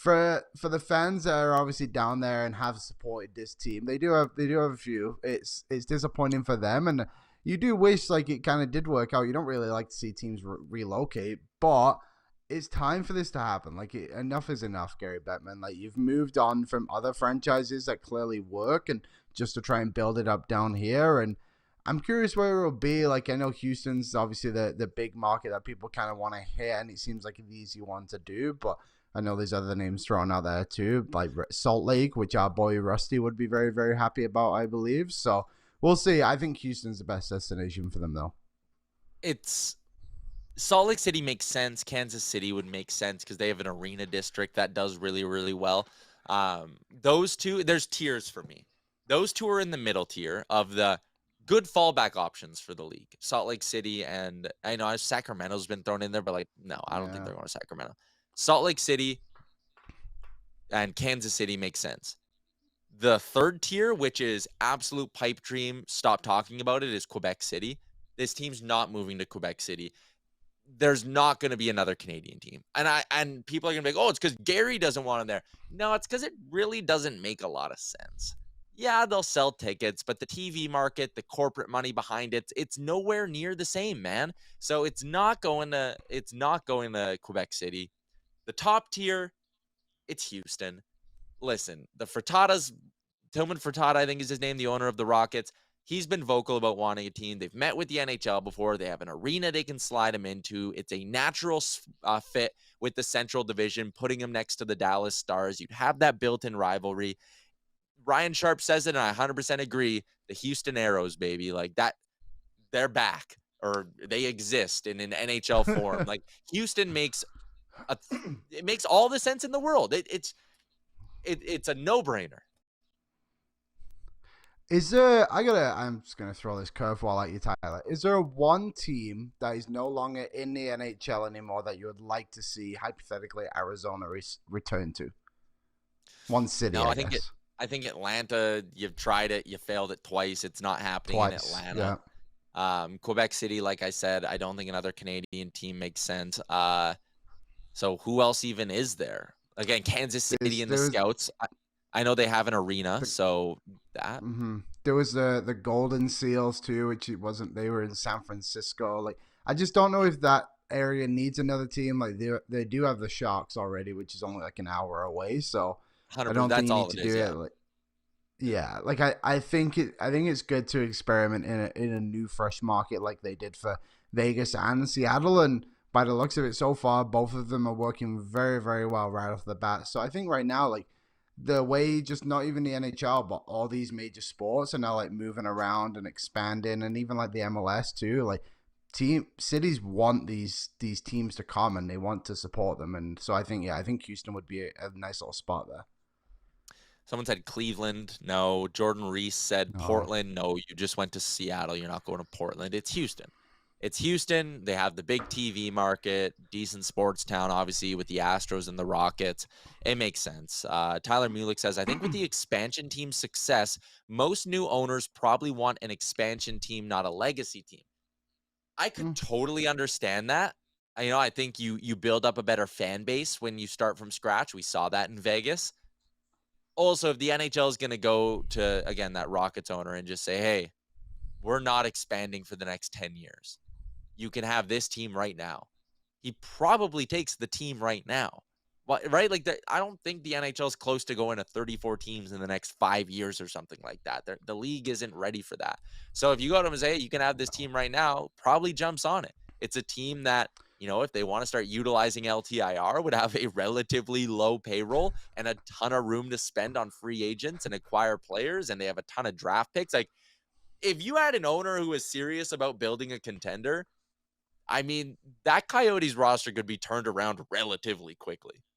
For the fans that are obviously down there and have supported this team, they do have a few. It's disappointing for them, and you do wish like it kind of did work out. You don't really like to see teams relocate, but it's time for this to happen. Like enough is enough, Gary Bettman. Like you've moved on from other franchises that clearly work, and just to try and build it up down here. And I'm curious where it'll be. Like I know Houston's obviously the big market that people kind of want to hit, and it seems like an easy one to do, but I know there's other names thrown out there too, like Salt Lake, which our boy Rusty would be very, very happy about, I believe. So we'll see. I think Houston's the best destination for them, though. It's Salt Lake City makes sense. Kansas City would make sense because they have an arena district that does really, really well. Those two, there's tiers for me. Those two are in the middle tier of the good fallback options for the league. Salt Lake City, and I know Sacramento's been thrown in there, but like, no, I don't think Yeah. they're going to Sacramento. Salt Lake City and Kansas City makes sense. The third tier, which is absolute pipe dream, stop talking about it, is Quebec City. This team's not moving to Quebec City. There's not going to be another Canadian team. And people are going to be like, oh, it's because Gary doesn't want him there. No, it's because it really doesn't make a lot of sense. Yeah, they'll sell tickets, but the TV market, the corporate money behind it, it's nowhere near the same, man. So it's not going to Quebec City. The top tier, it's Houston. Listen, the Furtadas, Tillman Furtada, I think is his name, the owner of the Rockets. He's been vocal about wanting a team. They've met with the NHL before. They have an arena they can slide him into. It's a natural fit with the Central Division, putting him next to the Dallas Stars. You'd have that built-in rivalry. Ryan Sharp says it, and I 100% agree. The Houston Aeros, baby, like that, they're back, or they exist in an NHL form. Like Houston it makes all the sense in the world. It's a no-brainer. I'm just gonna throw this curveball at you, Tyler. Is there one team that is no longer in the NHL anymore that you would like to see hypothetically Arizona return to? One city, No, I guess. I think Atlanta, you've tried it, you failed it twice. It's not happening in Twice. Atlanta. Yeah. Quebec City, like I said, I don't think another Canadian team makes sense. So who else even is there? Again, Kansas City and the There's Scouts. I know they have an arena, the so that There was the Golden Seals too, which it wasn't. They were in San Francisco. Like I just don't know if that area needs another team. Like they do have the Sharks already, which is only like an hour away. So I 100%. don't think That's you need all to it do is. it. Yeah. Like yeah, like I think it's good to experiment in a new fresh market like they did for Vegas and Seattle. And by the looks of it so far, both of them are working very, very well right off the bat. So I think right now, like the way just not even the NHL, but all these major sports are now like moving around and expanding, and even like the MLS too. Like team cities want these teams to come and they want to support them, and so I think Houston would be a nice little spot there. Someone said Cleveland. No. Jordan Reese said Oh, Portland. No, you just went to Seattle. You're not going to Portland. It's Houston. It's Houston. They have the big TV market, decent sports town, obviously, with the Astros and the Rockets. It makes sense. Tyler Mulick says, I think with the expansion team's success, most new owners probably want an expansion team, not a legacy team. I could mm, totally understand that. I think you build up a better fan base when you start from scratch. We saw that in Vegas. Also, if the NHL is going to go to, again, that Rockets owner and just say, hey, we're not expanding for the next 10 years. You can have this team right now. He probably takes the team right now. Right? Like, I don't think the NHL is close to going to 34 teams in the next 5 years or something like that. The league isn't ready for that. So if you go to him and say, hey, you can have this team right now, probably jumps on it. It's a team that, if they want to start utilizing LTIR, would have a relatively low payroll and a ton of room to spend on free agents and acquire players, and they have a ton of draft picks. Like, if you had an owner who is serious about building a contender, I mean, that Coyotes roster could be turned around relatively quickly.